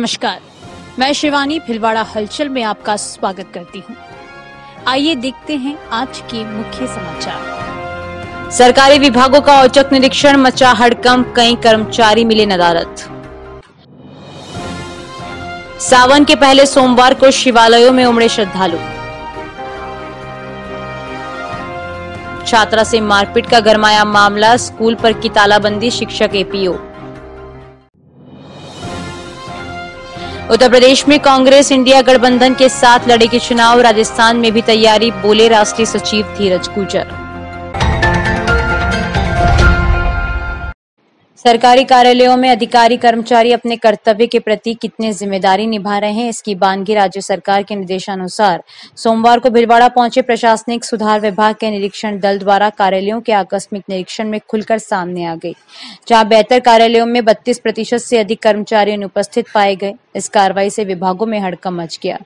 नमस्कार, मैं शिवानी भिलवाड़ा हलचल में आपका स्वागत करती हूं। आइए देखते हैं आज के मुख्य समाचार। सरकारी विभागों का औचक निरीक्षण, मचा हड़कंप, कई कर्मचारी मिले नदारद। सावन के पहले सोमवार को शिवालयों में उमड़े श्रद्धालु। छात्रा से मारपीट का गरमाया मामला, स्कूल पर की तालाबंदी, शिक्षक एपीओ। उत्तर प्रदेश में कांग्रेस इंडिया गठबंधन के साथ लड़ेगी चुनाव, राजस्थान में भी तैयारी, बोले राष्ट्रीय सचिव धीरज गुर्जर। सरकारी कार्यालयों में अधिकारी कर्मचारी अपने कर्तव्य के प्रति कितनी जिम्मेदारी निभा रहे हैं, इसकी बानगी राज्य सरकार के निर्देशानुसार सोमवार को भिलवाड़ा पहुंचे प्रशासनिक सुधार विभाग के निरीक्षण दल द्वारा कार्यालयों के आकस्मिक निरीक्षण में खुलकर सामने आ गई, जहां 72 कार्यालयों में 32% से अधिक कर्मचारी अनुपस्थित पाए गए। इस कार्रवाई से विभागों में हड़कंप मच गया।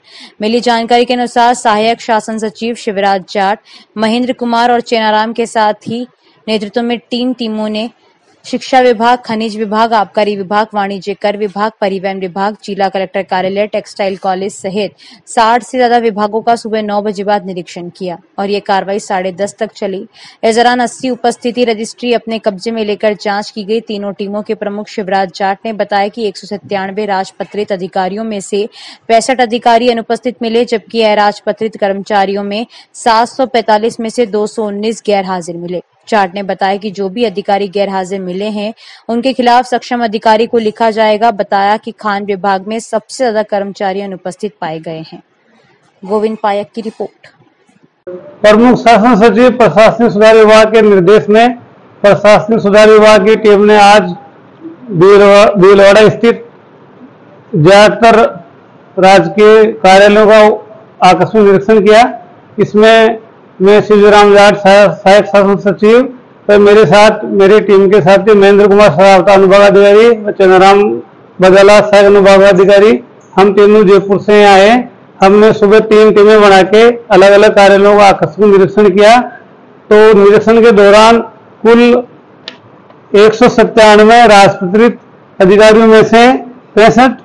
मिली जानकारी के अनुसार सहायक शासन सचिव शिवराज जाट, महेंद्र कुमार और चेनाराम के साथ ही नेतृत्व में 3 टीमों ने शिक्षा विभाग, खनिज विभाग, आबकारी विभाग, वाणिज्य कर विभाग, परिवहन विभाग, जिला कलेक्टर कार्यालय, टेक्सटाइल कॉलेज सहित 60 से ज्यादा विभागों का सुबह 9 बजे बाद निरीक्षण किया और ये कार्रवाई 10:30 तक चली। इस दौरान 80 उपस्थिति रजिस्ट्री अपने कब्जे में लेकर जांच की गई। तीनों टीमों के प्रमुख शिवराज जाट ने बताया कि 197 राजपत्रित अधिकारियों में से 65 अधिकारी अनुपस्थित मिले, जबकि अराजपत्रित कर्मचारियों में 745 में से 219 गैर हाजिर मिले। जाट ने बताया कि जो भी अधिकारी गैर हाजिर मिले हैं उनके खिलाफ सक्षम अधिकारी को लिखा जाएगा। बताया कि खान विभाग में सबसे ज्यादा कर्मचारी अनुपस्थित पाए गए हैं। गोविंद पायक की रिपोर्ट। प्रमुख शासन सचिव प्रशासनिक सुधार विभाग के निर्देश में प्रशासनिक सुधार विभाग की टीम ने आज भीलवाड़ा स्थित ज्यादातर राजकीय कार्यालयों का आकस्मिक निरीक्षण किया। इसमें मैं शिवराम जाट सहायक शासन सचिव पर मेरे साथ मेरी टीम के साथी महेंद्र कुमार सहायता अनुभाग अधिकारी, चेनाराम बदला सहायक अनुभाग अधिकारी, हम तीनों जयपुर से आए। हमने सुबह 3 टीमें बना के अलग अलग कार्यालयों का आकस्मिक निरीक्षण किया। तो निरीक्षण के दौरान कुल 197 राजपत्रित अधिकारियों में से 65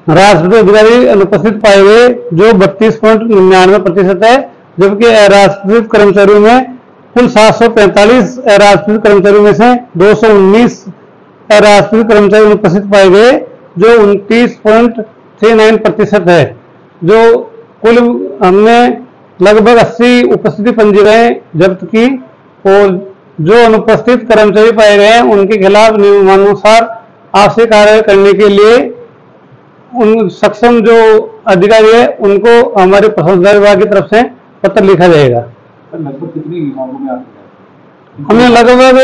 राजपत्रित अधिकारी अनुपस्थित पाए गए, जो 32.99% है, जबकि अराजपत्रित कर्मचारियों में कुल 745 अराजपत्रित कर्मचारियों में से 219 अराजपत्रित कर्मचारी अनुपस्थित पाए गए, जो 29.39% है। जो कुल हमने लगभग 80 उपस्थिति पंजिकाएं जब्त की और जो अनुपस्थित कर्मचारी पाए गए हैं उनके खिलाफ नियमानुसार आवश्यक कार्रवाई करने के लिए उन सक्षम जो अधिकारी है उनको हमारे प्रशासन विभाग की तरफ से पत्र लिखा जाएगा। लगभग कितनी विभागों में हमने लगभग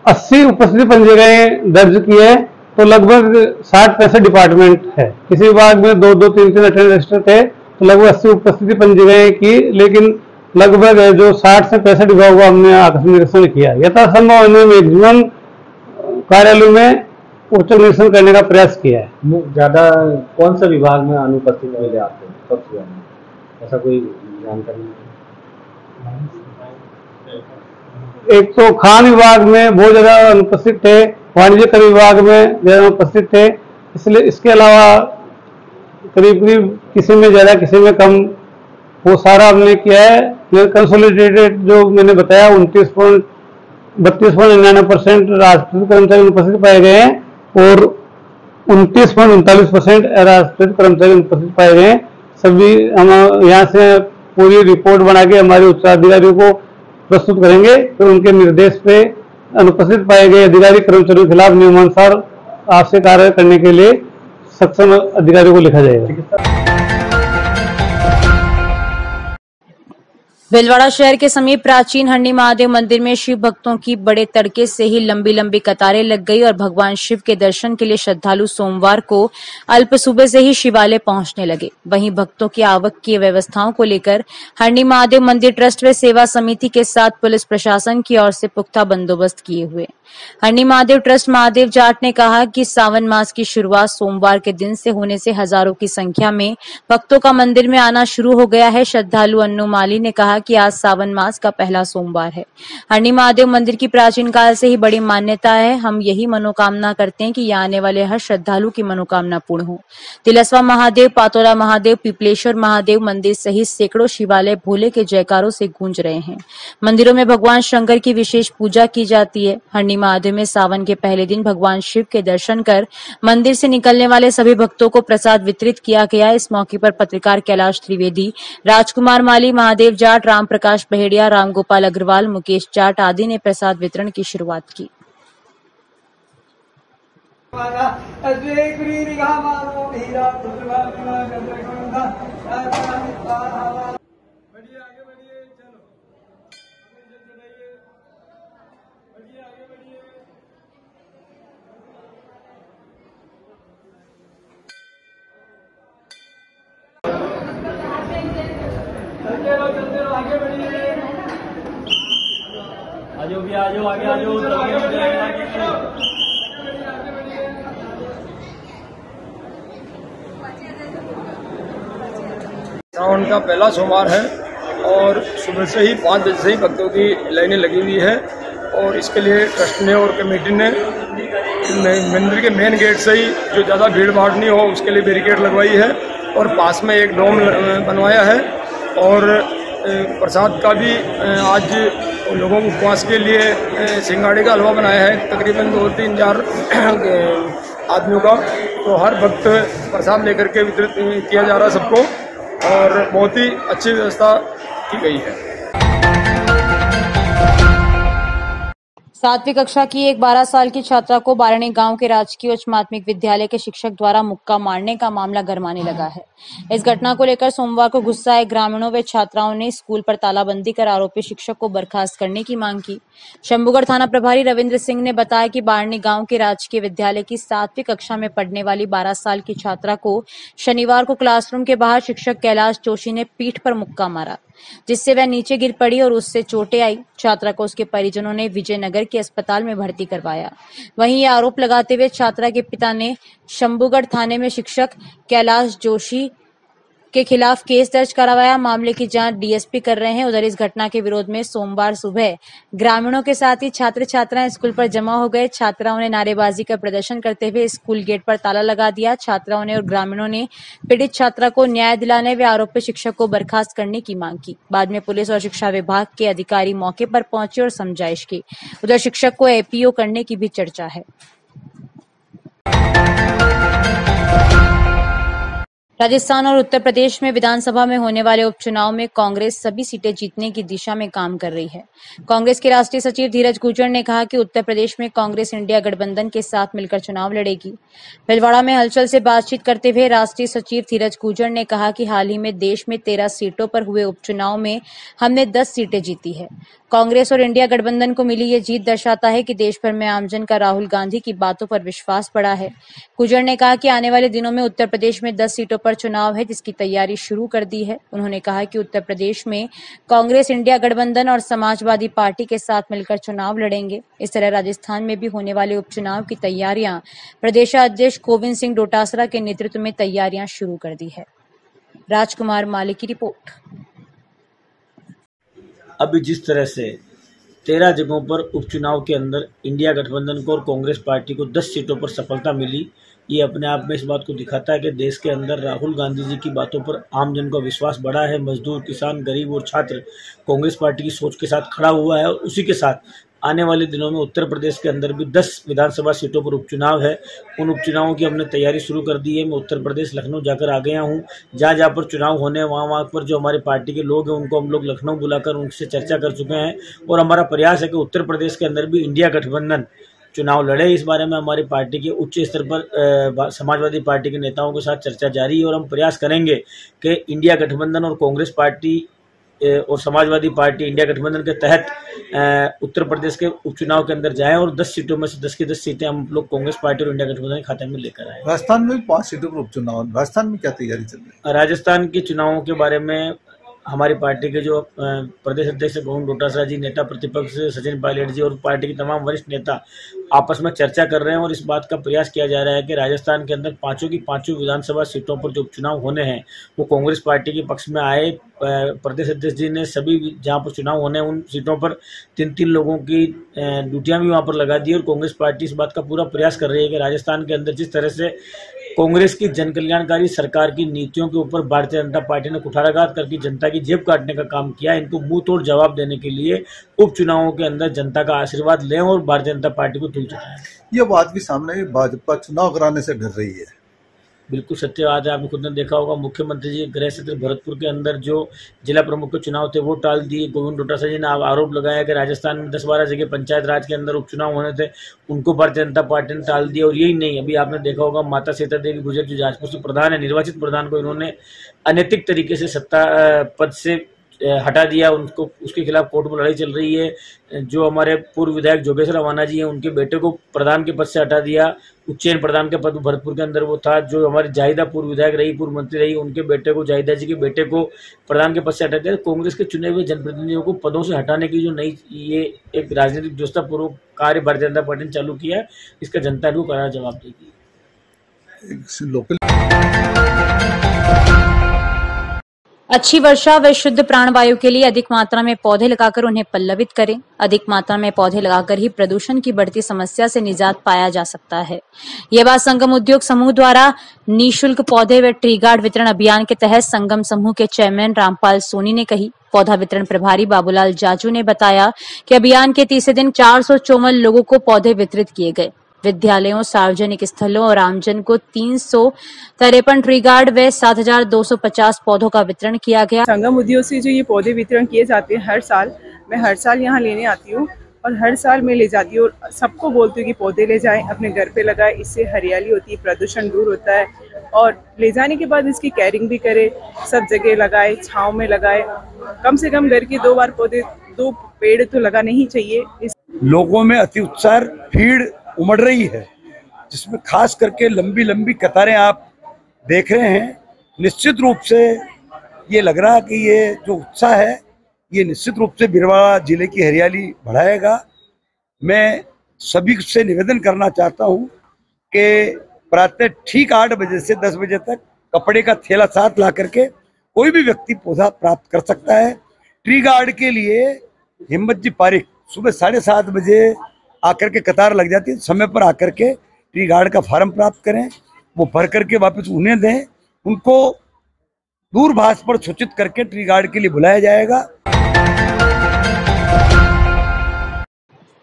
80 उपस्थिति पंजिकाएं दर्ज की है। तो लगभग 60-65 डिपार्टमेंट है। किसी विभाग में 2-2, 3-3 अटेंडेंस रजिस्टर थे, तो लगभग 80 उपस्थिति पंजिकाएं की, लेकिन लगभग जो 60 से 65 विभागों को हमने आकस्मिक निरीक्षण किया। यथासंभव हमने मैक्सिमम कार्यालयों में उच्च निरीक्षण करने का प्रयास किया है। ज्यादा कौन सा विभाग में अनुपस्थित मिले आपको सबसे ज्यादा, ऐसा कोई जानकारी? एक तो खान विभाग में बहुत ज्यादा अनुपस्थित थे, वाणिज्य कर विभाग में ज्यादा अनुपस्थित थे। इसलिए इसके अलावा करीब किसी में ज्यादा किसी में कम, वो सारा हमने किया है। कंसोलिडेटेड जो मैंने बताया 32.99% राजपत्रित कर्मचारी अनुपस्थित पाए गए हैं और 29.39% अराजपत्रित कर्मचारी अनुपस्थित पाए गए हैं। सभी हम यहाँ से पूरी रिपोर्ट बना के हमारे उच्चाधिकारियों को प्रस्तुत करेंगे, फिर उनके निर्देश पे अनुपस्थित पाए गए अधिकारी कर्मचारियों के खिलाफ नियमानुसार आवश्यक कार्य करने के लिए सक्षम अधिकारियों को लिखा जाएगा। भिलवाड़ा शहर के समीप प्राचीन हरणी महादेव मंदिर में शिव भक्तों की बड़े तड़के से ही लंबी लंबी कतारें लग गई और भगवान शिव के दर्शन के लिए श्रद्धालु सोमवार को अल्प सुबह से ही शिवालय पहुंचने लगे। वहीं भक्तों की आवक की व्यवस्थाओं को लेकर हरणी महादेव मंदिर ट्रस्ट व सेवा समिति के साथ पुलिस प्रशासन की ओर से पुख्ता बंदोबस्त किए हुए। हरणी महादेव ट्रस्ट महादेव जाट ने कहा कि सावन मास की शुरुआत सोमवार के दिन से होने से हजारों की संख्या में भक्तों का मंदिर में आना शुरू हो गया है। श्रद्धालु अन्नू माली ने कहा कि आज सावन मास का पहला सोमवार है। हरणी महादेव मंदिर की प्राचीन काल से ही बड़ी मान्यता है। हम यही मनोकामना करते हैं कि यहाँ आने वाले हर श्रद्धालु की मनोकामना पूर्ण हो। तिलस्वा महादेव, पातोला महादेव, पिपलेश्वर महादेव मंदिर सहित सैकड़ों शिवालय भोले के जयकारों से गूंज रहे हैं। मंदिरों में भगवान शंकर की विशेष पूजा की जाती है। हरणी महादेव में सावन के पहले दिन भगवान शिव के दर्शन कर मंदिर से निकलने वाले सभी भक्तों को प्रसाद वितरित किया गया। इस मौके पर पत्रकार कैलाश त्रिवेदी, राजकुमार माली, महादेव जाट, राम प्रकाश बहेड़िया, रामगोपाल अग्रवाल, मुकेश जाट आदि ने प्रसाद वितरण की शुरुआत की। आजो भी आजो आगे आजो सावन का पहला सोमवार है और सुबह से ही 5 बजे से ही भक्तों की लाइनें लगी हुई है और इसके लिए ट्रस्ट ने और कमेटी ने मंदिर के मेन गेट से ही जो ज़्यादा भीड़ भाड़ नहीं हो उसके लिए बैरिकेड लगवाई है और पास में एक डोम बनवाया है और प्रसाद का भी आज लोगों को उपवास के लिए सिंगाड़े का हलवा बनाया है तकरीबन 2-3-4 आदमियों का। तो हर भक्त प्रसाद लेकर के वितरित किया जा रहा है सबको और बहुत ही अच्छी व्यवस्था की गई है। 7वीं कक्षा की एक 12 साल की छात्रा को बारणी गांव के राजकीय उच्च माध्यमिक विद्यालय के शिक्षक द्वारा मुक्का मारने का मामला गरमाने लगा है। इस घटना को लेकर सोमवार को गुस्सा आए ग्रामीणों व छात्राओं ने स्कूल पर तालाबंदी कर आरोपी शिक्षक को बर्खास्त करने की मांग की। शंभूगढ़ थाना प्रभारी रविंद्र सिंह ने बताया कि बारणी गांव के राजकीय विद्यालय की 7वीं कक्षा में पढ़ने वाली 12 साल की छात्रा को शनिवार को क्लासरूम के बाहर शिक्षक कैलाश जोशी ने पीठ पर मुक्का मारा, जिससे वह नीचे गिर पड़ी और उससे चोटें आई। छात्रा को उसके परिजनों ने विजयनगर के अस्पताल में भर्ती करवाया। वहीं ये आरोप लगाते हुए छात्रा के पिता ने शंभूगढ़ थाने में शिक्षक कैलाश जोशी के खिलाफ केस दर्ज करवाया। मामले की जांच डीएसपी कर रहे हैं। उधर इस घटना के विरोध में सोमवार सुबह ग्रामीणों के साथ ही छात्र छात्राएं स्कूल पर जमा हो गए। छात्राओं ने नारेबाजी कर प्रदर्शन करते हुए स्कूल गेट पर ताला लगा दिया। छात्राओं ने और ग्रामीणों ने पीड़ित छात्रा को न्याय दिलाने व आरोपी शिक्षक को बर्खास्त करने की मांग की। बाद में पुलिस और शिक्षा विभाग के अधिकारी मौके पर पहुंचे और समझाइश की। उधर शिक्षक को एपीओ करने की भी चर्चा है। राजस्थान और उत्तर प्रदेश में विधानसभा में होने वाले उपचुनाव में कांग्रेस सभी सीटें जीतने की दिशा में काम कर रही है। कांग्रेस के राष्ट्रीय सचिव धीरज गुर्जर ने कहा कि उत्तर प्रदेश में कांग्रेस इंडिया गठबंधन के साथ मिलकर चुनाव लड़ेगी। भीलवाड़ा में हलचल से बातचीत करते हुए राष्ट्रीय सचिव धीरज गुर्जर ने कहा कि हाल ही में देश में 13 सीटों पर हुए उपचुनाव में हमने 10 सीटें जीती है। कांग्रेस और इंडिया गठबंधन को मिली ये जीत दर्शाता है कि देश भर में आमजन का राहुल गांधी की बातों पर विश्वास बढ़ा है। गुर्जर ने कहा कि आने वाले दिनों में उत्तर प्रदेश में 10 सीटों पर चुनाव है, जिसकी तैयारी शुरू कर दी है। उन्होंने कहा कि उत्तर प्रदेश में कांग्रेस इंडिया गठबंधन और समाजवादी पार्टी के साथ मिलकर चुनाव लड़ेंगे। इस तरह राजस्थान में भी होने वाले उपचुनाव की तैयारियां प्रदेशाध्यक्ष गोविंद सिंह डोटासरा के नेतृत्व में तैयारियां शुरू कर दी है। राजकुमार माली की रिपोर्ट। अभी जिस तरह से 13 जगहों पर उपचुनाव के अंदर इंडिया गठबंधन को और कांग्रेस पार्टी को 10 सीटों पर सफलता मिली, ये अपने आप में इस बात को दिखाता है कि देश के अंदर राहुल गांधी जी की बातों पर आमजन का विश्वास बढ़ा है। मजदूर, किसान, गरीब और छात्र कांग्रेस पार्टी की सोच के साथ खड़ा हुआ है और उसी के साथ आने वाले दिनों में उत्तर प्रदेश के अंदर भी 10 विधानसभा सीटों पर उपचुनाव है। उन उपचुनावों की हमने तैयारी शुरू कर दी है। मैं उत्तर प्रदेश लखनऊ जाकर आ गया हूँ। जहाँ जहाँ पर चुनाव होने वहाँ पर जो हमारी पार्टी के लोग हैं उनको हम लोग लखनऊ बुलाकर उनसे चर्चा कर चुके हैं और हमारा प्रयास है कि उत्तर प्रदेश के अंदर भी इंडिया गठबंधन चुनाव लड़े। इस बारे में हमारी पार्टी के उच्च स्तर पर समाजवादी पार्टी के नेताओं के साथ चर्चा जारी है और हम प्रयास करेंगे कि इंडिया गठबंधन और कांग्रेस पार्टी और समाजवादी पार्टी इंडिया गठबंधन के तहत उत्तर प्रदेश के उपचुनाव के अंदर जाएं और 10 सीटों में से 10 की 10 सीटें हम लोग कांग्रेस पार्टी और इंडिया गठबंधन के खाते में लेकर आए। राजस्थान में 5 सीटों पर उपचुनाव, राजस्थान में क्या तैयारी चल रही है? राजस्थान के चुनावों के बारे में हमारी पार्टी के जो प्रदेश अध्यक्ष गोविंद डोटासरा जी, नेता प्रतिपक्ष सचिन पायलट जी और पार्टी के तमाम वरिष्ठ नेता आपस में चर्चा कर रहे हैं और इस बात का प्रयास किया जा रहा है कि राजस्थान के अंदर पांचों की पांचों विधानसभा सीटों पर जो उपचुनाव होने हैं वो कांग्रेस पार्टी के पक्ष में आए। प्रदेश अध्यक्ष जी ने सभी जहां पर चुनाव होने हैं उन सीटों पर 3-3 लोगों की ड्यूटियां भी वहां पर लगा दी और कांग्रेस पार्टी इस बात का पूरा प्रयास कर रही है कि राजस्थान के अंदर जिस तरह से कांग्रेस की जन कल्याणकारी सरकार की नीतियों के ऊपर भारतीय जनता पार्टी ने कुठाराघात करके जनता की जेब काटने का काम किया, इनको मुंह तोड़ जवाब देने के लिए उपचुनावों के अंदर जनता का आशीर्वाद लें और भारतीय जनता पार्टी को धूल चढ़ाएं। ये बात भी सामने है, भाजपा चुनाव कराने से डर रही है। बिल्कुल सत्य बात है। आपने खुद ने देखा होगा, मुख्यमंत्री जी गृह क्षेत्र भरतपुर के अंदर जो जिला प्रमुख के चुनाव थे वो टाल दिए। गोविंद डोटासरा जी ने आरोप लगाया कि राजस्थान में 10-12 जगह पंचायत राज के अंदर उपचुनाव होने थे, उनको भारतीय जनता पार्टी ने टाल दिया। और यही नहीं, अभी आपने देखा होगा माता सीता देवी गुर्जर जो जाजपुर से प्रधान है, निर्वाचित प्रधान को इन्होंने अनैतिक तरीके से सत्ता पद से हटा दिया, उनको उसके खिलाफ कोर्ट में लड़ाई चल रही है। जो हमारे पूर्व विधायक जोगेश्वर अवाना जी हैं, उनके बेटे को प्रधान के पद से हटा दिया, उच्चैन प्रधान के पद भरतपुर के अंदर वो था। जो हमारी जाहिदा पूर्व विधायक रही, पूर्व मंत्री रही, उनके बेटे को, जाहिदा जी के बेटे को प्रधान के पद से हटा दिया। कांग्रेस के चुने हुए जनप्रतिनिधियों को पदों से हटाने की जो नई ये एक राजनीतिक व्यवस्थापूर्वक कार्य भारतीय जनता पार्टी ने चालू किया है, इसका जनता को करारा जवाब देगी। अच्छी वर्षा व शुद्ध प्राणवायु के लिए अधिक मात्रा में पौधे लगाकर उन्हें पल्लवित करें। अधिक मात्रा में पौधे लगाकर ही प्रदूषण की बढ़ती समस्या से निजात पाया जा सकता है। ये बात संगम उद्योग समूह द्वारा निःशुल्क पौधे व ट्री गार्ड वितरण अभियान के तहत संगम समूह के चेयरमैन रामपाल सोनी ने कही। पौधा वितरण प्रभारी बाबूलाल जाजू ने बताया कि अभियान के तीसरे दिन 454 लोगों को पौधे वितरित किए गए। विद्यालयों, सार्वजनिक स्थलों और आमजन को 353 ट्री गार्ड व 7,250 पौधों का वितरण किया गया। संगम उद्योग से जो ये पौधे वितरण किए जाते हैं हर साल, मैं हर साल यहाँ लेने आती हूँ और हर साल मैं ले जाती हूँ और सबको बोलती हूँ कि पौधे ले जाएं, अपने घर पे लगाएं, इससे हरियाली होती है, प्रदूषण दूर होता है। और ले जाने के बाद इसकी केयरिंग भी करें, सब जगह लगाए, छाँव में लगाए, कम से कम घर के 2 बार पौधे, 2 पेड़ तो लगाने ही चाहिए। लोगों में अति उत्साह, भीड़ उमड़ रही है, जिसमें खास करके लंबी लंबी कतारें आप देख रहे हैं। निश्चित रूप से ये लग रहा है कि ये जो उत्साह है ये निश्चित रूप से भीलवाड़ा जिले की हरियाली बढ़ाएगा। मैं सभी से निवेदन करना चाहता हूँ कि प्रातः ठीक 8 बजे से 10 बजे तक कपड़े का थैला साथ ला करके कोई भी व्यक्ति पौधा प्राप्त कर सकता है। ट्री गार्ड के लिए हिम्मत जी पारिक सुबह 7:30 बजे आकर के कतार लग जाती है, समय पर आकर के ट्री गार्ड का फार्म प्राप्त करें, वो भर करके वापस उन्हें दें, उनको दूरभाष पर सूचित करके ट्री गार्ड के लिए बुलाया जाएगा।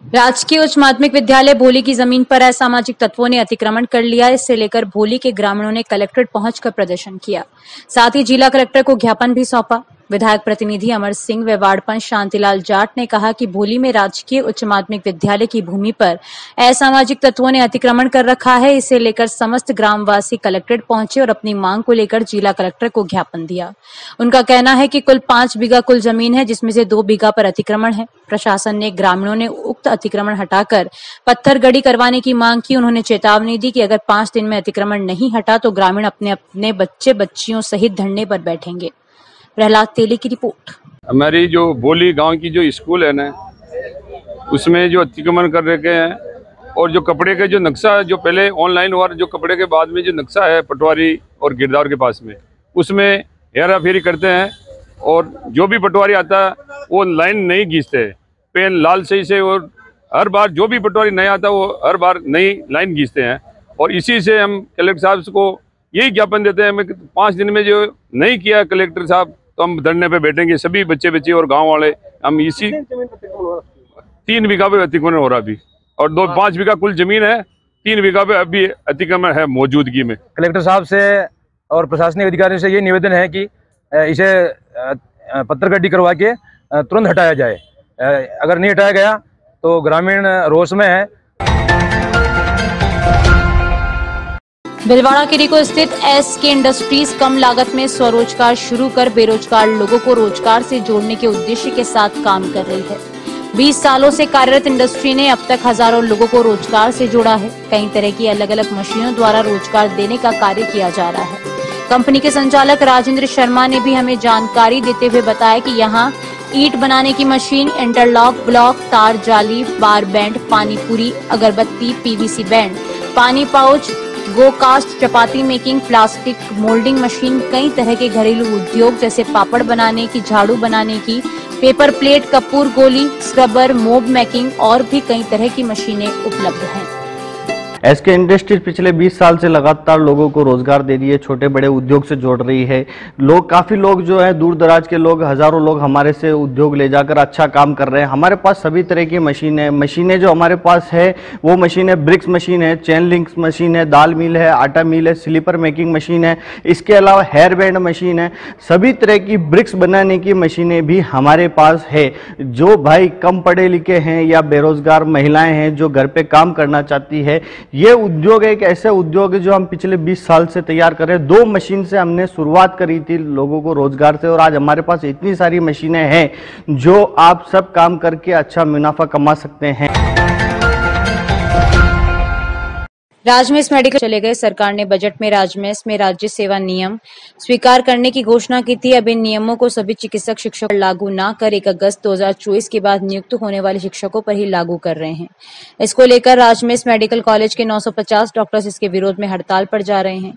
राजकीय उच्च माध्यमिक विद्यालय भोली की जमीन पर असामाजिक तत्वों ने अतिक्रमण कर लिया। इससे लेकर भोली के ग्रामीणों ने कलेक्ट्रेट पहुंचकर प्रदर्शन किया, साथ ही जिला कलेक्टर को ज्ञापन भी सौंपा। विधायक प्रतिनिधि अमर सिंह व वार्ड पंच शांतिलाल जाट ने कहा कि भोली में राजकीय उच्च माध्यमिक विद्यालय की भूमि पर असामाजिक तत्वों ने अतिक्रमण कर रखा है। इसे लेकर समस्त ग्रामवासी कलेक्ट्रेट पहुंचे और अपनी मांग को लेकर जिला कलेक्टर को ज्ञापन दिया। उनका कहना है कि कुल 5 बीघा कुल जमीन है, जिसमें से 2 बीघा पर अतिक्रमण है। प्रशासन ने ग्रामीणों ने उक्त अतिक्रमण हटाकर पत्थर गड़ी करवाने की मांग की। उन्होंने चेतावनी दी कि अगर 5 दिन में अतिक्रमण नहीं हटा तो ग्रामीण अपने अपने बच्चे बच्चियों सहित धरने पर बैठेंगे। प्रहलाद तेली की रिपोर्ट। हमारी जो भोली गांव की जो स्कूल है ना, उसमें जो अतिक्रमण कर रखे हैं और जो कपड़े के जो नक्शा जो पहले ऑनलाइन हुआ, जो कपड़े के बाद में जो नक्शा है पटवारी और गिरदावर के पास में, उसमें हेरा फेरी करते हैं और जो भी पटवारी आता है वो लाइन नहीं खींचते, पेन लाल सही से, और हर बार जो भी पटवारी नया आता है वो हर बार नई लाइन खींचते हैं। और इसी से हम कलेक्टर साहब को यही ज्ञापन देते हैं कि 5 दिन में जो नहीं किया कलेक्टर साहब तो हम धरने पे बैठेंगे, सभी बच्चे बच्चे और गांव वाले। हम इसी 3 बीघा पे अतिक्रमण हो रहा अभी, और 5 बीघा कुल जमीन है, 3 बीघा पे अभी अतिक्रमण है मौजूदगी में। कलेक्टर साहब से और प्रशासनिक अधिकारियों से ये निवेदन है कि इसे पत्थर गड्डी करवा के तुरंत हटाया जाए। अगर नहीं हटाया गया तो ग्रामीण रोष में है। भीलवाड़ा के रिको स्थित SK इंडस्ट्रीज कम लागत में स्वरोजगार शुरू कर बेरोजगार लोगों को रोजगार से जोड़ने के उद्देश्य के साथ काम कर रही है। 20 सालों से कार्यरत इंडस्ट्री ने अब तक हजारों लोगों को रोजगार से जोड़ा है। कई तरह की अलग अलग मशीनों द्वारा रोजगार देने का कार्य किया जा रहा है। कंपनी के संचालक राजेंद्र शर्मा ने भी हमें जानकारी देते हुए बताया कि यहाँ ईंट बनाने की मशीन, इंटरलॉक ब्लॉक, तार जाली, बार बैंड, पानी पूरी, अगरबत्ती, पीवीसी बैंड, पानी पाउच, गो कास्ट, चपाती मेकिंग, प्लास्टिक मोल्डिंग मशीन, कई तरह के घरेलू उद्योग जैसे पापड़ बनाने की, झाड़ू बनाने की, पेपर प्लेट, कपूर गोली, स्क्रबर, मोब मेकिंग और भी कई तरह की मशीनें उपलब्ध हैं। एसके इंडस्ट्रीज पिछले 20 साल से लगातार लोगों को रोजगार दे रही है, छोटे बड़े उद्योग से जोड़ रही है। काफी लोग जो है दूर दराज के लोग, हजारों लोग हमारे से उद्योग ले जाकर अच्छा काम कर रहे हैं। हमारे पास सभी तरह की मशीनें जो हमारे पास है वो मशीन है, ब्रिक्स मशीन है, चेन लिंक्स मशीन है, दाल मिल है, आटा मिल है, स्लीपर मेकिंग मशीन है, इसके अलावा हेयर बैंड मशीन है। सभी तरह की ब्रिक्स बनाने की मशीनें भी हमारे पास है। जो भाई कम पढ़े लिखे हैं या बेरोजगार महिलाएं हैं जो घर पे काम करना चाहती है, ये उद्योग एक ऐसे उद्योग है जो हम पिछले 20 साल से तैयार कर रहे हैं। 2 मशीन से हमने शुरुआत करी थी लोगों को रोजगार से, और आज हमारे पास इतनी सारी मशीनें हैं जो आप सब काम करके अच्छा मुनाफा कमा सकते हैं। राजमेस मेडिकल चले गए। सरकार ने बजट में राजमेस में राज्य सेवा नियम स्वीकार करने की घोषणा की थी। अब इन नियमों को सभी चिकित्सक शिक्षकों पर लागू न कर 1 अगस्त 2024 के बाद नियुक्त होने वाले शिक्षकों पर ही लागू कर रहे हैं। इसको लेकर राजमेस मेडिकल कॉलेज के 950 डॉक्टर्स इसके विरोध में हड़ताल पर जा रहे हैं।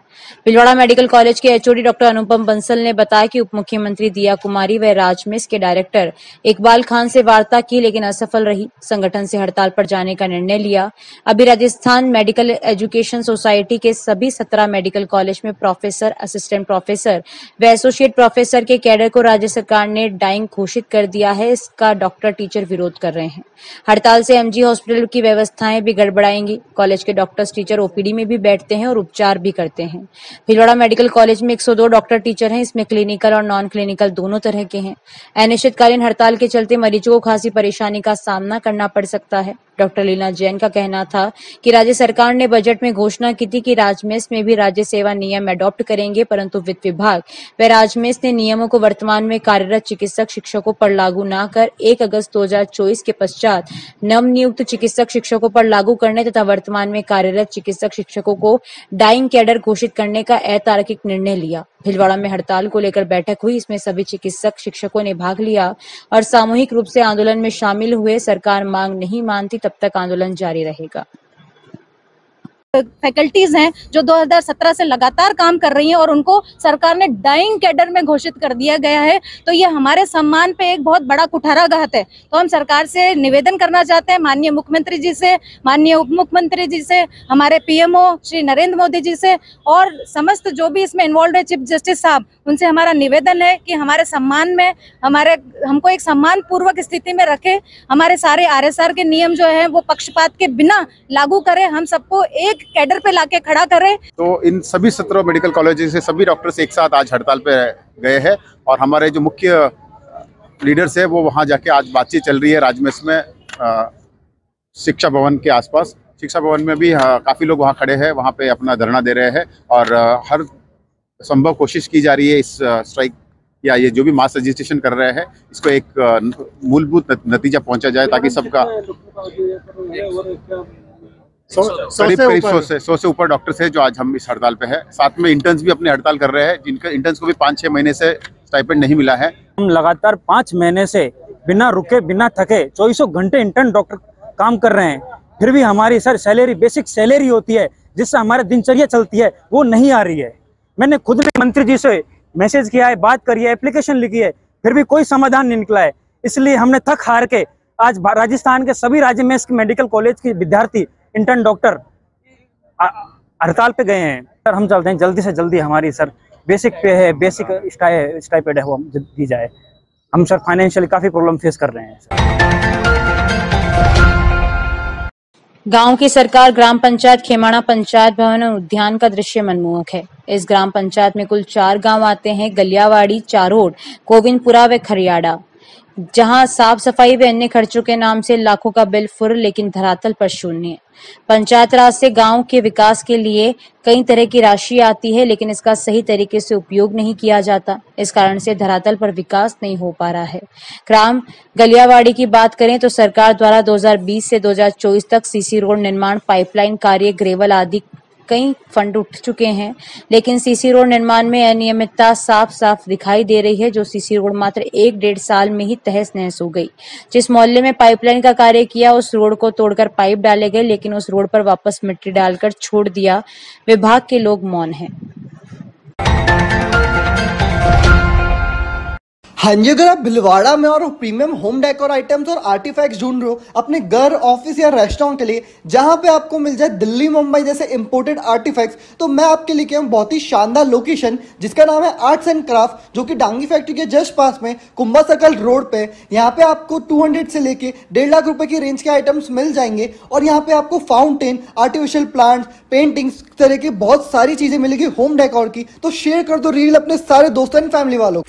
भीलवाड़ा मेडिकल कॉलेज के एचओडी डॉक्टर अनुपम बंसल ने बताया कि उप मुख्यमंत्री दिया कुमारी व राजमेस के डायरेक्टर इकबाल खान से वार्ता की, लेकिन असफल रही। संगठन से हड़ताल पर जाने का निर्णय लिया। अभी राजस्थान मेडिकल एजुकेशन सोसाइटी के सभी 17 मेडिकल कॉलेज में प्रोफेसर, असिस्टेंट प्रोफेसर व एसोसिएट प्रोफेसर के कैडर को राज्य सरकार ने डाइंग घोषित कर दिया है। इसका डॉक्टर टीचर विरोध कर रहे हैं। हड़ताल से एमजी हॉस्पिटल की व्यवस्थाएं भी गड़बड़ाएंगी। कॉलेज के डॉक्टर्स टीचर ओपीडी में भी बैठते हैं और उपचार भी करते हैं। भीलवाड़ा मेडिकल कॉलेज में 102 डॉक्टर टीचर हैं। इसमें क्लिनिकल और नॉन क्लिनिकल दोनों तरह के हैं। अनिश्चितकालीन हड़ताल के चलते मरीजों को खासी परेशानी का सामना करना पड़ सकता है। डॉक्टर लीना जैन का कहना था कि राज्य सरकार ने बजट में घोषणा की थी कि राजमेस में भी राज्य सेवा नियम अडॉप्ट करेंगे, परंतु वित्त विभाग व राजमेस ने नियमों को वर्तमान में कार्यरत चिकित्सक शिक्षकों पर लागू न कर 1 अगस्त 2024 के पश्चात नवनियुक्त चिकित्सक शिक्षकों पर लागू करने तथा वर्तमान में कार्यरत चिकित्सक शिक्षकों को डाइंग कैडर घोषित करने का अतार्किक निर्णय लिया। भीलवाड़ा में हड़ताल को लेकर बैठक हुई। इसमें सभी चिकित्सक शिक्षकों ने भाग लिया और सामूहिक रूप से आंदोलन में शामिल हुए। सरकार मांग नहीं मानती तब तक आंदोलन जारी रहेगा। फैकल्टीज हैं जो 2017 से लगातार काम कर रही हैं और उनको सरकार ने डाइंग कैडर में घोषित कर दिया गया है, तो ये हमारे सम्मान पे एक बहुत बड़ा कुठाराघात है। तो हम सरकार से निवेदन करना चाहते हैं, माननीय मुख्यमंत्री जी से, माननीय उप मुख्यमंत्री जी से, हमारे पीएमओ श्री नरेंद्र मोदी जी से और समस्त जो भी इसमें इन्वॉल्व है, चीफ जस्टिस साहब, उनसे हमारा निवेदन है कि हमारे सम्मान में हमको एक सम्मान पूर्वक स्थिति में रखे। हमारे सारे आरएसआर के नियम जो है वो पक्षपात के बिना लागू करें, हम सबको एक कैडर पे लाके खड़ा करें। तो इन सभी 17 मेडिकल कॉलेज से सभी डॉक्टर्स एक साथ आज हड़ताल पे गए हैं और हमारे जो मुख्य लीडर्स है वो वहां जाके आज बातचीत चल रही है राजमेस में, शिक्षा भवन के आसपास। शिक्षा भवन में भी काफी लोग वहां खड़े हैं, वहां पे अपना धरना दे रहे हैं और हर संभव कोशिश की जा रही है इस स्ट्राइक या ये जो भी मास रजिस्ट्रेशन कर रहे हैं इसको एक मूलभूत नतीजा पहुंचा जाए ताकि सबका करीब 100 से ऊपर डॉक्टर्स है जो आज हम इस हड़ताल पे है। साथ में इंटर्न्स भी अपनी हड़ताल कर रहे हैं, जिनके इंटर्न्स को भी 5-6 महीने से स्टाइपेंड नहीं मिला है। हम लगातार 5 महीने से बिना रुके बिना थके 24 घंटे इंटर्न डॉक्टर काम कर रहे हैं, फिर भी हमारी सर सैलरी, बेसिक सैलरी होती है जिससे हमारी दिनचर्या चलती है, वो नहीं आ रही है। मैंने खुद ने मंत्री जी से मैसेज किया है, बात करी है, एप्लीकेशन लिखी है, फिर भी कोई समाधान नहीं निकला है। इसलिए हमने थक हार के आज राजस्थान के सभी राज्य में मेडिकल कॉलेज के विद्यार्थी, इंटर्न डॉक्टर हड़ताल पे गए हैं। सर हम चाहते हैं जल्दी से जल्दी हमारी सर बेसिक पे है, बेसिक स्टाइपेंड है वो दी जाए। हम सर फाइनेंशियली काफी प्रॉब्लम फेस कर रहे हैं। गांव की सरकार ग्राम पंचायत खेमाड़ा पंचायत भवन और उद्यान का दृश्य मनमोहक है। इस ग्राम पंचायत में कुल 4 गांव आते हैं, गलियावाड़ी, चारोड, गोविंदपुरा व खरियाड़ा, जहां साफ सफाई व अन्य खर्चों के नाम से लाखों का बिल फुर, लेकिन धरातल पर शून्य है। पंचायत राज से गांव के विकास के लिए कई तरह की राशि आती है, लेकिन इसका सही तरीके से उपयोग नहीं किया जाता। इस कारण से धरातल पर विकास नहीं हो पा रहा है। ग्राम गलियावाड़ी की बात करें तो सरकार द्वारा 2020 से 2024 तक सीसी रोड निर्माण, पाइपलाइन कार्य, ग्रेवल आदि कई फंड उठ चुके हैं, लेकिन सीसी रोड निर्माण में अनियमितता साफ साफ दिखाई दे रही है। जो सीसी रोड मात्र 1-1.5 साल में ही तहस नहस हो गई। जिस मोहल्ले में पाइपलाइन का कार्य किया, उस रोड को तोड़कर पाइप डाले गए, लेकिन उस रोड पर वापस मिट्टी डालकर छोड़ दिया। विभाग के लोग मौन हैं। हाँ जी, अगर आप भिलवाड़ा में और प्रीमियम होम डेकोर आइटम्स और आर्टिफैक्ट्स ढूंढ रहे हो अपने घर, ऑफिस या रेस्टोरेंट के लिए, जहां पे आपको मिल जाए दिल्ली मुंबई जैसे इंपोर्टेड आर्टिफैक्ट्स, तो मैं आपके लिए हूँ बहुत ही शानदार लोकेशन जिसका नाम है आर्ट्स एंड क्राफ्ट, जो कि डांगी फैक्ट्री के जस्ट पास में कुंभा सर्कल रोड पे। यहाँ पे आपको 200 से लेके 1.5 लाख रुपए की रेंज के आइटम्स मिल जाएंगे और यहाँ पे आपको फाउंटेन, आर्टिफिशियल प्लांट्स, पेंटिंग्स तरह की बहुत सारी चीजें मिलेगी होम डेकोर की। तो शेयर कर दो रील अपने सारे दोस्तों एंड फैमिली वालों को।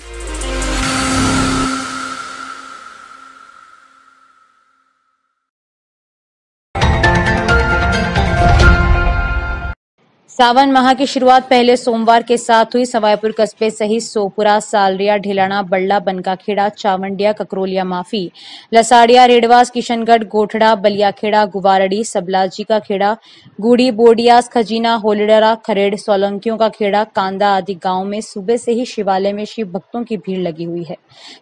सावन माह की शुरुआत पहले सोमवार के साथ हुई। सवाईपुर कस्बे सहित सोपुरा, सालरिया, ढिलाना, बल्ला, बनकाखेड़ा, चावंडिया, ककरोलिया माफी, लसाड़िया, रेडवास, किशनगढ़, गोठड़ा, बलियाखेड़ा, गुवारड़ी, सबलाजी का खेड़ा, गुड़ी, बोडियास, खजीना, होलिडरा, खरेड़, सोलंकियों का खेड़ा, कांदा आदि गांव में सुबह से ही शिवालय में शिव भक्तों की भीड़ लगी हुई है।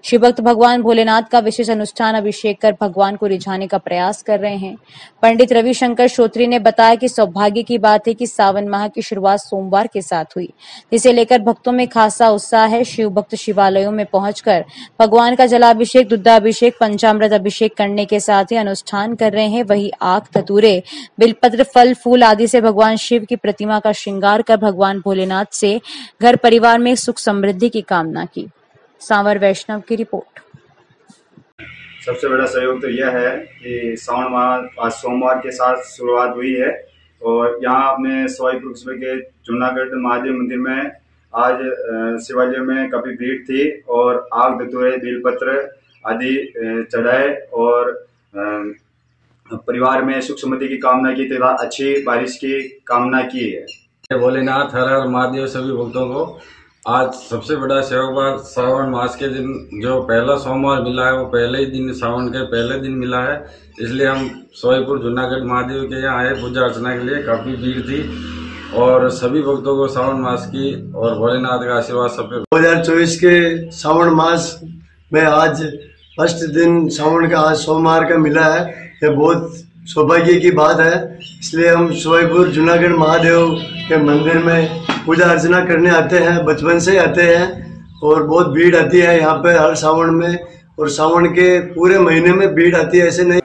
शिव भक्त भगवान भोलेनाथ का विशेष अनुष्ठान अभिषेक कर भगवान को रिझाने का प्रयास कर रहे हैं। पंडित रविशंकर श्रोत्री ने बताया कि सौभाग्य की बात है कि सावन माह की शुरुआत सोमवार के साथ हुई, जिसे लेकर भक्तों में खासा उत्साह है। शिव भक्त शिवालयों में पहुंचकर भगवान का जलाभिषेक, दुग्धाभिषेक, पंचामृत अभिषेक करने के साथ ही अनुष्ठान कर रहे हैं। वहीं आख, धतूरे, बिलपत्र, फल फूल आदि से भगवान शिव की प्रतिमा का श्रृंगार कर भगवान भोलेनाथ से घर परिवार में सुख समृद्धि की कामना की। सांवर वैष्णव की रिपोर्ट। सबसे बड़ा सहयोग तो यह है कि श्रावण माह आज सोमवार के साथ शुरुआत हुई है और यहाँ अपने सवाईपुर कस्बे के जूनागढ़ महादेव मंदिर में आज शिवालय में काफी भीड़ थी और आग, धतूरे, बेलपत्र आदि चढ़ाए और परिवार में सुख समृद्धि की कामना की तथा अच्छी बारिश की कामना की है। भोलेनाथ हर हर महादेव सभी भक्तों को आज सबसे बड़ा सोमवार श्रावण मास के दिन जो पहला सोमवार मिला है वो पहले ही दिन सावन के पहले दिन मिला है, इसलिए हम सवाईपुर जूनागढ़ महादेव के यहाँ आए पूजा अर्चना के लिए। काफी भीड़ थी और सभी भक्तों को श्रावण मास की और भोलेनाथ का आशीर्वाद सब पे। 2024 के श्रावण मास में आज फर्स्ट दिन सावन का आज सोमवार का मिला है। ये बहुत सौभाग्य की बात है, इसलिए हम सवाईपुर जूनागढ़ महादेव के मंदिर में पूजा अर्चना करने आते हैं, बचपन से आते हैं और बहुत भीड़ आती है यहाँ पे हर सावन में, और सावन के पूरे महीने में भीड़ आती है, ऐसे नहीं।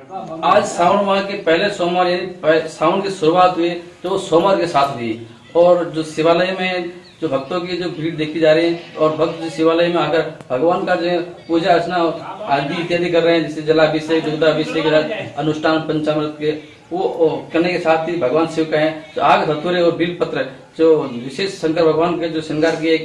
आज सावन माह के पहले सोमवार यानी सावन की शुरुआत हुई जो सोमवार के साथ हुई और जो शिवालय में जो भक्तों की जो भीड़ देखी जा रही है और भक्त शिवालय में आकर भगवान का जो पूजा अर्चना आदि इत्यादि कर रहे हैं, जैसे जलाभिषेक, दुग्धाभिषेक, अनुष्ठान, पंचामृत के वो करने के साथ ही भगवान शिव का है जो आग, धतूरे और बेल पत्र जो विशेष शंकर भगवान के जो श्रृंगार के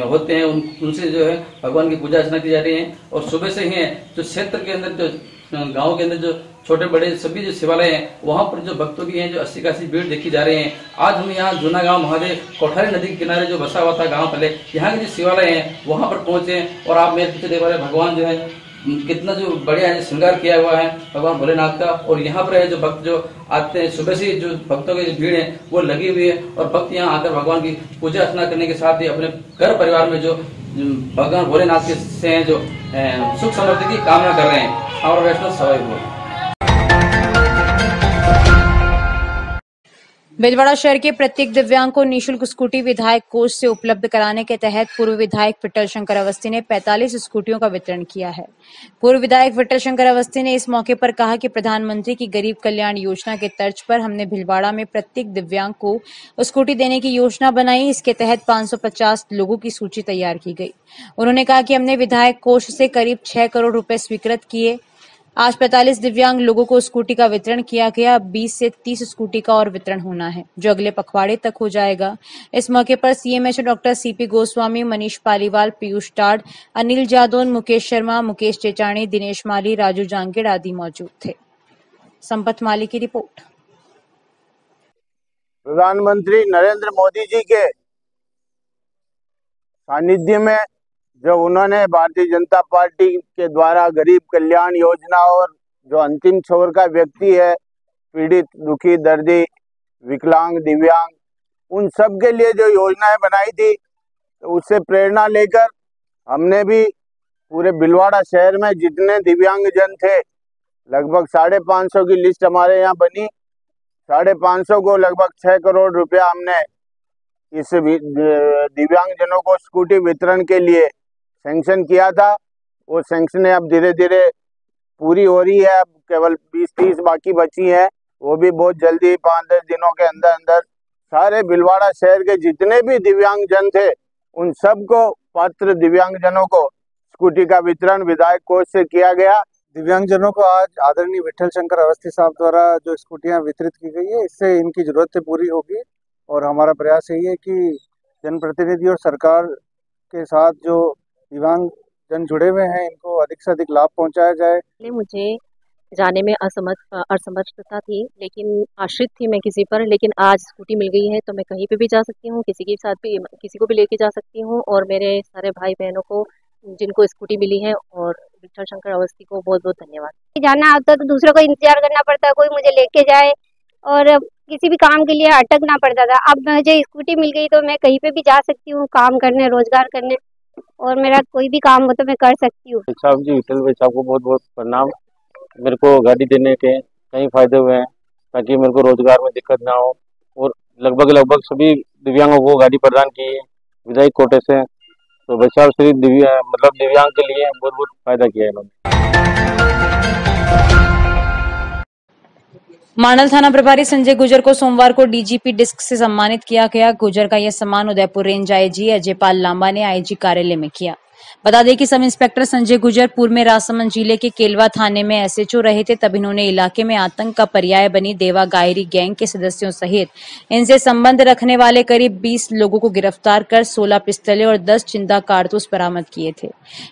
होते हैं उनसे जो है भगवान की पूजा अर्चना की जा रही है। और सुबह से ही जो क्षेत्र के अंदर जो गांव के अंदर जो छोटे बड़े सभी जो शिवालय हैं वहां पर जो भक्तों की हैं जो 80-80 भीड़ देखी जा रही है। आज हम यहाँ जूना गांव महादेव कोठारी नदी के किनारे जो बसा हुआ था गांव पहले, यहाँ के जो शिवालय हैं वहां पर पहुंचे और आप मेरे पीछे देख रहे भगवान जो है कितना जो बढ़िया है श्रृंगार किया हुआ है भगवान भोलेनाथ का। और यहाँ पर है जो भक्त जो आते हैं सुबह से जो भक्तों की भीड़ है वो लगी हुई है और भक्त यहाँ आकर भगवान की पूजा अर्चना करने के साथ ही अपने घर परिवार में जो भगवान भोलेनाथ के से हैं जो सुख समृद्धि की कामना कर रहे हैं। और वैष्णव सवाईपुर। भीलवाड़ा शहर के प्रत्येक दिव्यांग को निःशुल्क स्कूटी विधायक कोष से उपलब्ध कराने के तहत पूर्व विधायक विट्ठल शंकर अवस्थी ने 45 स्कूटियों का वितरण किया है। पूर्व विधायक विट्ठल शंकर अवस्थी ने इस मौके पर कहा कि प्रधानमंत्री की गरीब कल्याण योजना के तर्ज पर हमने भीलवाड़ा में प्रत्येक दिव्यांग को स्कूटी देने की योजना बनाई। इसके तहत 550 लोगों की सूची तैयार की गई। उन्होंने कहा कि हमने विधायक कोष से करीब 6 करोड़ रुपए स्वीकृत किए। आज 45 दिव्यांग लोगों को स्कूटी का वितरण किया गया। 20 से 30 स्कूटी का और वितरण होना है जो अगले पखवाड़े तक हो जाएगा। इस मौके पर CMHO doctor CP Goswami, Manish Paliwal, Piyush Tad, Anil Jadaun, Mukesh Sharma, Mukesh Chechani, Dinesh Mali, Raju Jangid आदि मौजूद थे। संपत माली की रिपोर्ट। प्रधानमंत्री नरेंद्र मोदी जी के सानिध्य में जो उन्होंने भारतीय जनता पार्टी के द्वारा गरीब कल्याण योजना और जो अंतिम छोर का व्यक्ति है, पीड़ित, दुखी, दर्दी, विकलांग, दिव्यांग उन सब के लिए जो योजनाएं बनाई थी, तो उससे प्रेरणा लेकर हमने भी पूरे भीलवाड़ा शहर में जितने दिव्यांगजन थे, लगभग 550 की लिस्ट हमारे यहाँ बनी। 550 को लगभग 6 करोड़ रुपया हमने इस दिव्यांगजनों को स्कूटी वितरण के लिए सैंक्शन किया था। वो सैंक्शनें अब धीरे धीरे पूरी हो रही है, अब केवल 20-30 बाकी बची हैं। वो भी बहुत जल्दी 5-10 दिनों के अंदर अंदर सारे भीलवाड़ा शहर के जितने भी दिव्यांगजन थे, उन सबको, पात्र दिव्यांगजनों को स्कूटी का वितरण विधायक कोष से किया गया। दिव्यांगजनों को आज आदरणीय विठल शंकर अवस्थी साहब द्वारा जो स्कूटियां वितरित की गई है, इससे इनकी जरूरतें पूरी होगी और हमारा प्रयास यही है कि जनप्रतिनिधि और सरकार के साथ जो दिव्यांग जन जुड़े हुए हैं, इनको अधिक से अधिक लाभ पहुंचाया जाए। मुझे जाने में असमर्थता थी, लेकिन आश्रित थी मैं किसी पर, लेकिन आज स्कूटी मिल गई है तो मैं कहीं पे भी जा सकती हूँ, किसी के साथ भी, किसी को भी लेके जा सकती हूँ। और मेरे सारे भाई बहनों को जिनको स्कूटी मिली है और विठल शंकर अवस्थी को बहुत बहुत धन्यवाद। जाना होता तो दूसरों को इंतजार करना पड़ता, कोई मुझे लेके जाए और किसी भी काम के लिए अटकना पड़ता था। अब मुझे स्कूटी मिल गई तो मैं कहीं पे भी जा सकती हूँ, काम करने, रोजगार करने, और मेरा कोई भी काम हो तो मैं कर सकती हूँ। साहब जी, विठल भाई साहब को बहुत बहुत प्रणाम। मेरे को गाड़ी देने के कई फायदे हुए हैं, ताकि मेरे को रोजगार में दिक्कत ना हो, और लगभग सभी दिव्यांगों को गाड़ी प्रदान की है विधायक कोटे से। तो भाई साहब श्री दिव्यांग के लिए बहुत बहुत फायदा किया है इन्होंने। मांडल थाना प्रभारी संजय गुर्जर को सोमवार को डीजीपी डिस्क से सम्मानित किया गया। गुर्जर का यह सम्मान उदयपुर रेंज आईजी अजयपाल लांबा ने आईजी कार्यालय में किया। बता दें कि सब इंस्पेक्टर संजय गुर्जर पूर्व में राजसमंद जिले के केलवा थाने में एसएचओ रहे थे। तब इन्होंने इलाके में आतंक का पर्याय बनी देवा गायरी गैंग के सदस्यों सहित इनसे संबंध रखने वाले करीब 20 लोगों को गिरफ्तार कर 16 पिस्तौलें और 10 जिंदा कारतूस बरामद किए थे।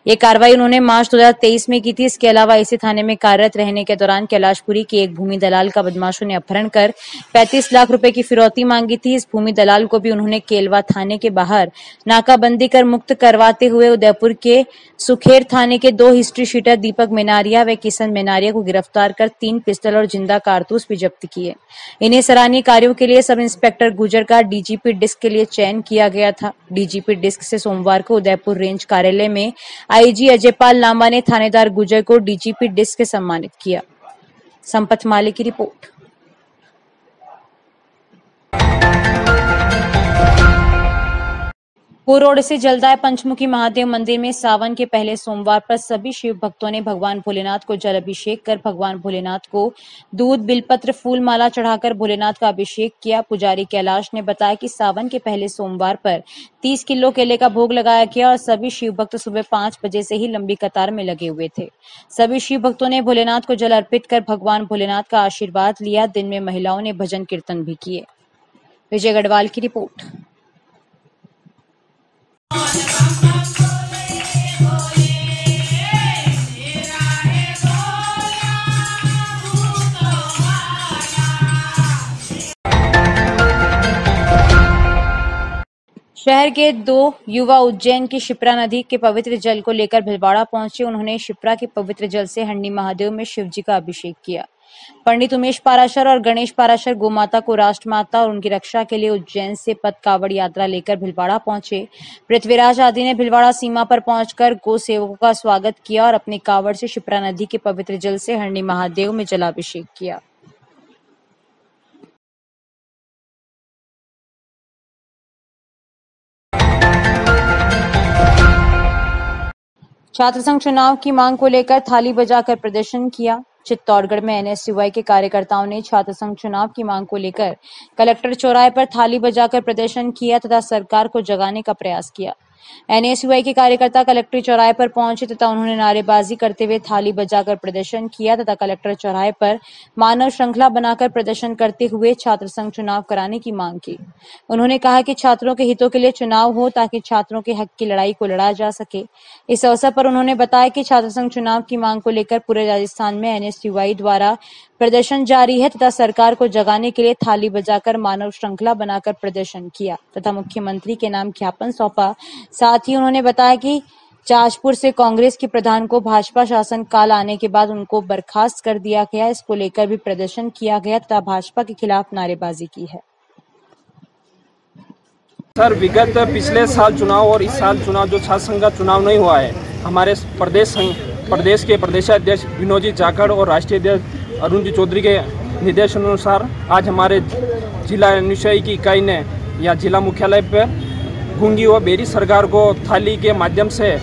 ये कार्रवाई उन्होंने मार्च 2023 में की थी। इसके अलावा इसी थाने में कार्यरत रहने के दौरान कैलाशपुरी के एक भूमि दलाल का बदमाशों ने अपहरण कर 35 लाख रुपए की फिरौती मांगी थी। इस भूमि दलाल को भी उन्होंने केलवा थाने के बाहर नाकाबंदी कर मुक्त करवाते हुए उदयपुर के सुखेर थाने के 2 हिस्ट्री शीटर दीपक मेनारिया व किशन मेनारिया को गिरफ्तार कर 3 पिस्टल और जिंदा कारतूस भी जब्त किए। इन्हें सराहनीय कार्यों के लिए सब इंस्पेक्टर गुर्जर का डीजीपी डिस्क के लिए चयन किया गया था। डीजीपी डिस्क से सोमवार को उदयपुर रेंज कार्यालय में आईजी अजयपाल लांबा ने थानेदार गुर्जर को डीजीपी डिस्क से सम्मानित किया। संपत माली की रिपोर्ट। पूर्व रोड से जलदाय पंचमुखी महादेव मंदिर में सावन के पहले सोमवार पर सभी शिव भक्तों ने भगवान भोलेनाथ को जल अभिषेक कर भगवान भोलेनाथ को दूध, बिलपत्र, फूल माला चढ़ाकर भोलेनाथ का अभिषेक किया। पुजारी कैलाश ने बताया कि सावन के पहले सोमवार पर 30 किलो केले का भोग लगाया गया और सभी शिव भक्त सुबह 5 बजे से ही लंबी कतार में लगे हुए थे। सभी शिव भक्तों ने भोलेनाथ को जल अर्पित कर भगवान भोलेनाथ का आशीर्वाद लिया। दिन में महिलाओं ने भजन कीर्तन भी किए। विजय गढ़वाल की रिपोर्ट। शहर के 2 युवा उज्जैन की शिप्रा नदी के पवित्र जल को लेकर भीलवाड़ा पहुंचे। उन्होंने शिप्रा के पवित्र जल से हंडी महादेव में शिव जी का अभिषेक किया। पंडित उमेश पाराशर और गणेश पाराशर गोमाता को राष्ट्रमाता और उनकी रक्षा के लिए उज्जैन से पद कावड़ यात्रा लेकर भीलवाड़ा पहुंचे। पृथ्वीराज आदि ने भीलवाड़ा सीमा पर पहुंचकर गो सेवकों का स्वागत किया और अपने कावड़ से शिप्रा नदी के पवित्र जल से हंडी महादेव में जलाभिषेक किया। छात्र संघ चुनाव की मांग को लेकर थाली बजाकर प्रदर्शन किया। चित्तौड़गढ़ में एनएसयूआई के कार्यकर्ताओं ने छात्र संघ चुनाव की मांग को लेकर कलेक्टर चौराहे पर थाली बजाकर प्रदर्शन किया तथा सरकार को जगाने का प्रयास किया। एनएसयूआई के कार्यकर्ता कलेक्टर चौराहे पर पहुंचे तथा उन्होंने नारेबाजी करते हुए थाली बजाकर प्रदर्शन किया तथा कलेक्टर चौराहे पर मानव श्रृंखला बनाकर प्रदर्शन करते हुए छात्र संघ चुनाव कराने की मांग की। उन्होंने कहा कि छात्रों के हितों के लिए चुनाव हो ताकि छात्रों के हक की लड़ाई को लड़ा जा सके। इस अवसर पर उन्होंने बताया कि छात्र संघ चुनाव की मांग को लेकर पूरे राजस्थान में एनएसयूआई द्वारा प्रदर्शन जारी है तथा सरकार को जगाने के लिए थाली बजाकर मानव श्रृंखला बनाकर प्रदर्शन किया तथा मुख्यमंत्री के नाम ज्ञापन सौंपा। साथ ही उन्होंने बताया कि जाजपुर से कांग्रेस के प्रधान को भाजपा शासन काल आने के बाद उनको बर्खास्त कर दिया गया। इसको लेकर भी प्रदर्शन किया गया तथा भाजपा के खिलाफ नारेबाजी की है। सर विगत पिछले साल चुनाव और इस साल चुनाव जो छात्र संघ का चुनाव नहीं हुआ है, हमारे प्रदेश के प्रदेशाध्यक्ष विनोद जी जाखड़ और राष्ट्रीय अध्यक्ष अरुण जी चौधरी के निर्देशानुसार आज हमारे जिला अनुसूची की इकाई ने या जिला मुख्यालय पर गूंगी व बेरी सरकार को थाली के माध्यम से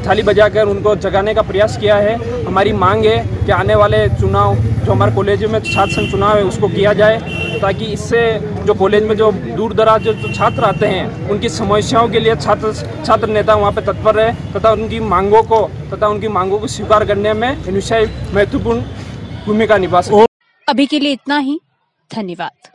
थाली बजाकर उनको जगाने का प्रयास किया है। हमारी मांग है कि आने वाले चुनाव जो हमारे कॉलेज में छात्र संघ चुनाव है उसको किया जाए, ताकि इससे जो कॉलेज में जो दूर दराज जो छात्र आते हैं उनकी समस्याओं के लिए छात्र नेता वहाँ पे तत्पर रहे तथा उनकी मांगों को स्वीकार करने में अनुसूची महत्वपूर्ण भूमिका निभा सके। अभी के लिए इतना ही, धन्यवाद।